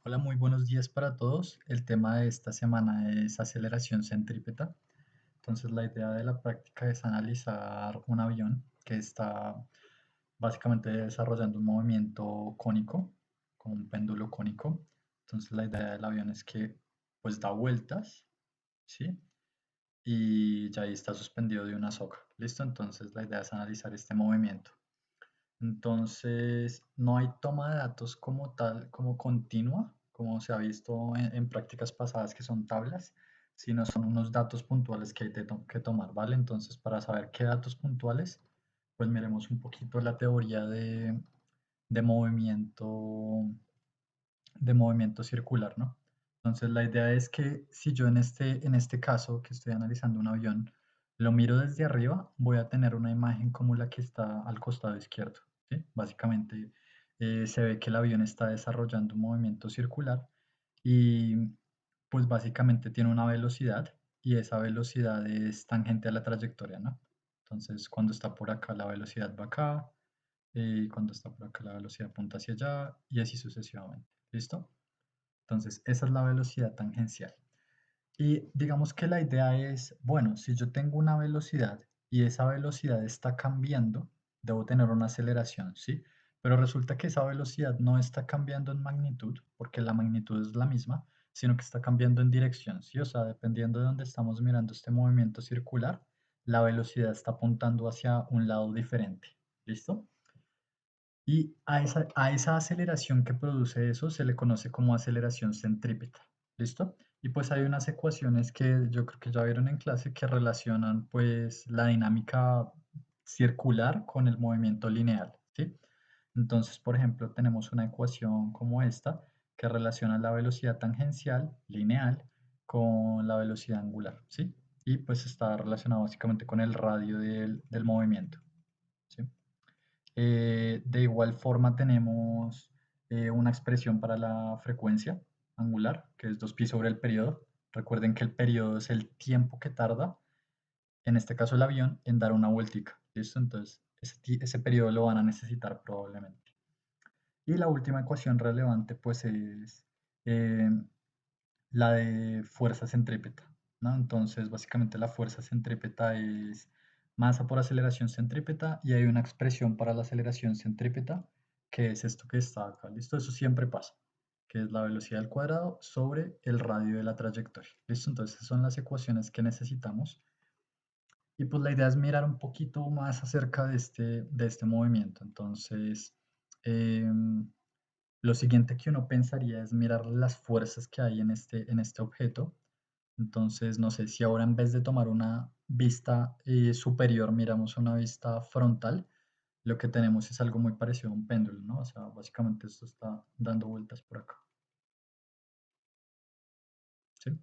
Hola, muy buenos días para todos. El tema de esta semana es aceleración centrípeta. Entonces, la idea de la práctica es analizar un avión que está básicamente desarrollando un movimiento cónico, como un péndulo cónico. Entonces, la idea del avión es que pues da vueltas, ¿sí? Y ya ahí está suspendido de una soga. ¿Listo? Entonces, la idea es analizar este movimiento. Entonces, no hay toma de datos como tal, como continua, como se ha visto en prácticas pasadas que son tablas, sino son unos datos puntuales que hay que tomar, ¿vale? Entonces, para saber qué datos puntuales, pues miremos un poquito la teoría de movimiento, de movimiento circular, ¿no? Entonces, la idea es que si yo en este caso que estoy analizando un avión, lo miro desde arriba, voy a tener una imagen como la que está al costado izquierdo, ¿sí? Básicamente se ve que el avión está desarrollando un movimiento circular y pues básicamente tiene una velocidad y esa velocidad es tangente a la trayectoria, ¿no? Entonces, cuando está por acá, la velocidad va acá, y cuando está por acá, la velocidad apunta hacia allá y así sucesivamente. ¿Listo? Entonces, esa es la velocidad tangencial. Y digamos que la idea es, bueno, si yo tengo una velocidad y esa velocidad está cambiando, debo tener una aceleración, ¿sí? Pero resulta que esa velocidad no está cambiando en magnitud, porque la magnitud es la misma, sino que está cambiando en dirección, ¿sí? O sea, dependiendo de dónde estamos mirando este movimiento circular, la velocidad está apuntando hacia un lado diferente. ¿Listo? Y a esa aceleración que produce eso se le conoce como aceleración centrípeta. ¿Listo? Y pues hay unas ecuaciones que yo creo que ya vieron en clase que relacionan pues la dinámica circular con el movimiento lineal, ¿sí? Entonces, por ejemplo, tenemos una ecuación como esta que relaciona la velocidad tangencial lineal con la velocidad angular, ¿sí? Y pues está relacionado básicamente con el radio del movimiento, ¿sí? De igual forma tenemos una expresión para la frecuencia angular, que es 2pi sobre el periodo. Recuerden que el periodo es el tiempo que tarda, en este caso el avión, en dar una vueltica. ¿Listo? Entonces, ese periodo lo van a necesitar probablemente. Y la última ecuación relevante, pues, es eh, la de fuerza centrípeta, ¿no? Entonces, básicamente la fuerza centrípeta es masa por aceleración centrípeta y hay una expresión para la aceleración centrípeta que es esto que está acá, ¿listo? Eso siempre pasa, que es la velocidad al cuadrado sobre el radio de la trayectoria, ¿listo? Entonces, esas son las ecuaciones que necesitamos. Y pues la idea es mirar un poquito más acerca de este movimiento. Entonces, em, lo siguiente que uno pensaría es mirar las fuerzas que hay en este objeto. Entonces, no sé si ahora en vez de tomar una vista superior, miramos una vista frontal, lo que tenemos es algo muy parecido a un péndulo, ¿no? O sea, básicamente esto está dando vueltas por acá, ¿sí?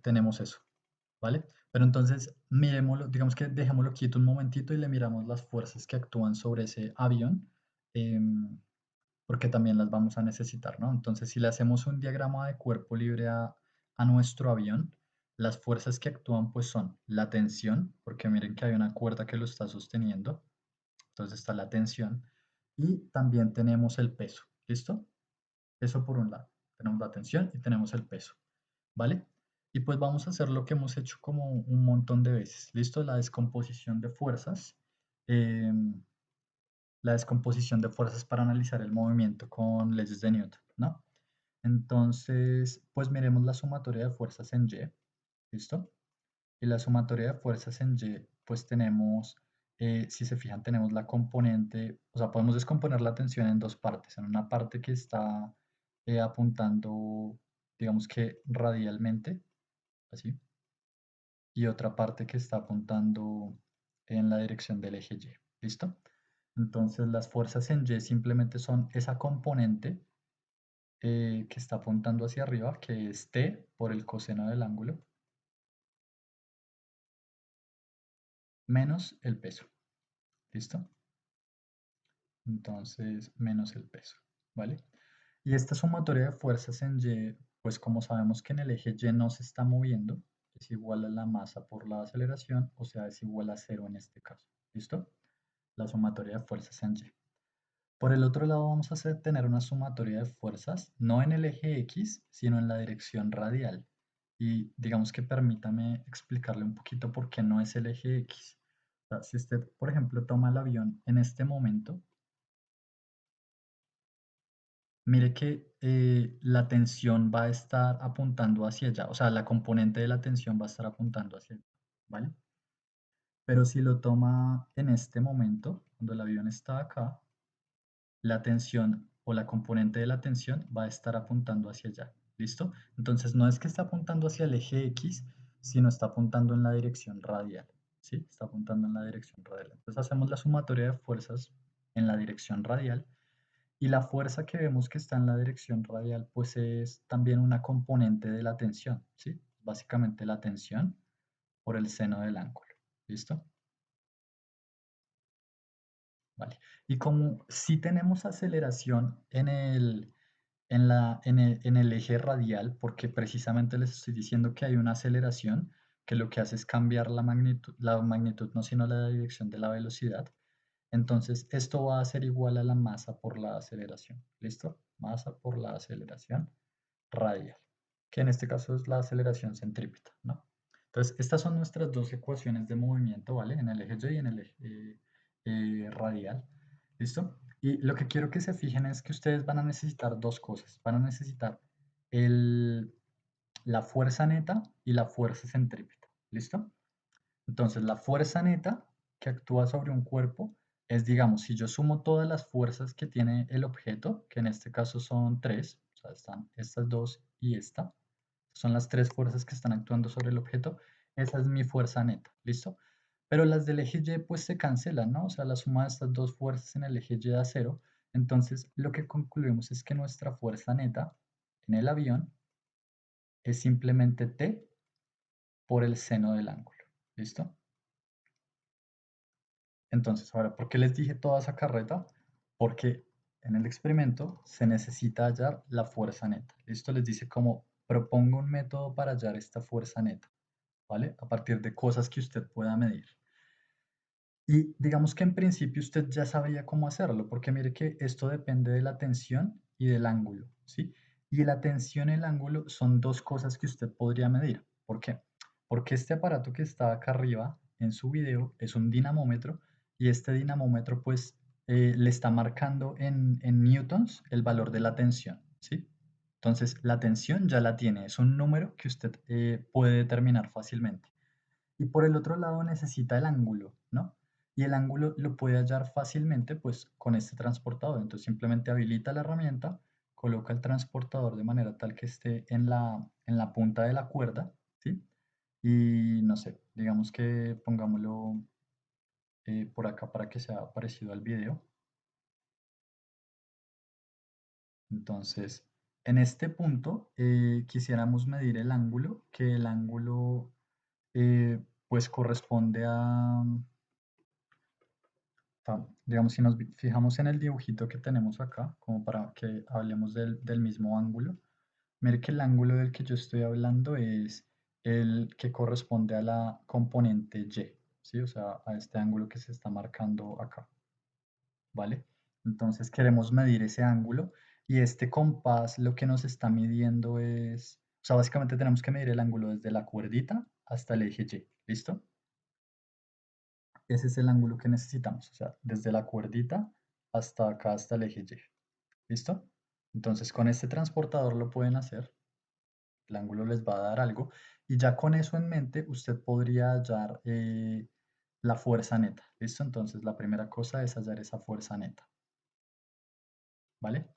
Tenemos eso, ¿vale? Pero entonces, miremoslo, digamos que dejémoslo quieto un momentito y le miramos las fuerzas que actúan sobre ese avión. em, Porque también las vamos a necesitar, ¿no? Entonces, si le hacemos un diagrama de cuerpo libre a nuestro avión, las fuerzas que actúan pues son la tensión, porque miren que hay una cuerda que lo está sosteniendo, entonces está la tensión, y también tenemos el peso, ¿listo? Eso por un lado, tenemos la tensión y tenemos el peso, ¿vale? Y pues vamos a hacer lo que hemos hecho como un montón de veces, ¿listo? La descomposición de fuerzas. em, la descomposición de fuerzas para analizar el movimiento con leyes de Newton, ¿no? Entonces, pues miremos la sumatoria de fuerzas en Y, ¿listo? Y la sumatoria de fuerzas en Y, pues tenemos, si se fijan, tenemos la componente, o sea, podemos descomponer la tensión en dos partes, en una parte que está apuntando, digamos que radialmente, así, y otra parte que está apuntando en la dirección del eje Y, ¿listo? Entonces las fuerzas en Y simplemente son esa componente que está apuntando hacia arriba, que es T por el coseno del ángulo, menos el peso. ¿Listo? Entonces, menos el peso, ¿vale? Y esta sumatoria de fuerzas en Y, pues como sabemos que en el eje Y no se está moviendo, es igual a la masa por la aceleración, o sea, es igual a cero en este caso. ¿Listo? La sumatoria de fuerzas en Y. Por el otro lado vamos a tener una sumatoria de fuerzas, no en el eje X, sino en la dirección radial. Y digamos que permítame explicarle un poquito por qué no es el eje X. O sea, si usted, por ejemplo, toma el avión en este momento, mire que la tensión va a estar apuntando hacia allá, o sea, la componente de la tensión va a estar apuntando hacia allá, ¿vale? Pero si lo toma en este momento, cuando el avión está acá, la tensión o la componente de la tensión va a estar apuntando hacia allá, ¿listo? Entonces no es que está apuntando hacia el eje X, sino está apuntando en la dirección radial, ¿sí? Está apuntando en la dirección radial. Entonces hacemos la sumatoria de fuerzas en la dirección radial y la fuerza que vemos que está en la dirección radial pues es también una componente de la tensión, ¿sí? Básicamente la tensión por el seno del ángulo, ¿listo? Vale. Y como si tenemos aceleración en el eje radial, porque precisamente les estoy diciendo que hay una aceleración que lo que hace es cambiar la magnitud no sino la dirección de la velocidad. Entonces esto va a ser igual a la masa por la aceleración. ¿Listo? Masa por la aceleración radial, que en este caso es la aceleración centrípeta, ¿no? Entonces estas son nuestras dos ecuaciones de movimiento, ¿vale? En el eje Y y en el eje radial. ¿Listo? Y lo que quiero que se fijen es que ustedes van a necesitar dos cosas. Van a necesitar el, la fuerza neta y la fuerza centrípeta. ¿Listo? Entonces, la fuerza neta que actúa sobre un cuerpo es, digamos, si yo sumo todas las fuerzas que tiene el objeto, que en este caso son tres, o sea, están estas dos y esta, son las tres fuerzas que están actuando sobre el objeto, esa es mi fuerza neta, ¿listo? Pero las del eje Y pues se cancelan, ¿no? O sea, la suma de estas dos fuerzas en el eje Y da cero, entonces lo que concluimos es que nuestra fuerza neta en el avión es simplemente T por el seno del ángulo, ¿listo? Entonces, ahora, ¿por qué les dije toda esa carreta? Porque en el experimento se necesita hallar la fuerza neta. Esto les dice como propongo un método para hallar esta fuerza neta, ¿vale? A partir de cosas que usted pueda medir. Y digamos que en principio usted ya sabría cómo hacerlo, porque mire que esto depende de la tensión y del ángulo, ¿sí? Y la tensión y el ángulo son dos cosas que usted podría medir. ¿Por qué? Porque este aparato que está acá arriba en su video es un dinamómetro y este dinamómetro pues le está marcando en newtons el valor de la tensión, ¿sí? Entonces la tensión ya la tiene, es un número que usted puede determinar fácilmente. Y por el otro lado necesita el ángulo, ¿no? Y el ángulo lo puede hallar fácilmente pues con este transportador. Entonces simplemente habilita la herramienta, coloca el transportador de manera tal que esté en la punta de la cuerda, ¿sí? Y no sé, digamos que pongámoslo por acá para que sea parecido al video. Entonces, en este punto quisiéramos medir el ángulo, que el ángulo pues corresponde a, digamos, si nos fijamos en el dibujito que tenemos acá, como para que hablemos del mismo ángulo, mire que el ángulo del que yo estoy hablando es el que corresponde a la componente Y, ¿sí? O sea, a este ángulo que se está marcando acá, ¿vale? Entonces queremos medir ese ángulo y este compás lo que nos está midiendo es, o sea, básicamente tenemos que medir el ángulo desde la cuerdita hasta el eje Y, ¿listo? Ese es el ángulo que necesitamos, o sea, desde la cuerdita hasta acá, hasta el eje Y. ¿Listo? Entonces con este transportador lo pueden hacer, el ángulo les va a dar algo, y ya con eso en mente usted podría hallar la fuerza neta. ¿Listo? Entonces la primera cosa es hallar esa fuerza neta. ¿Vale?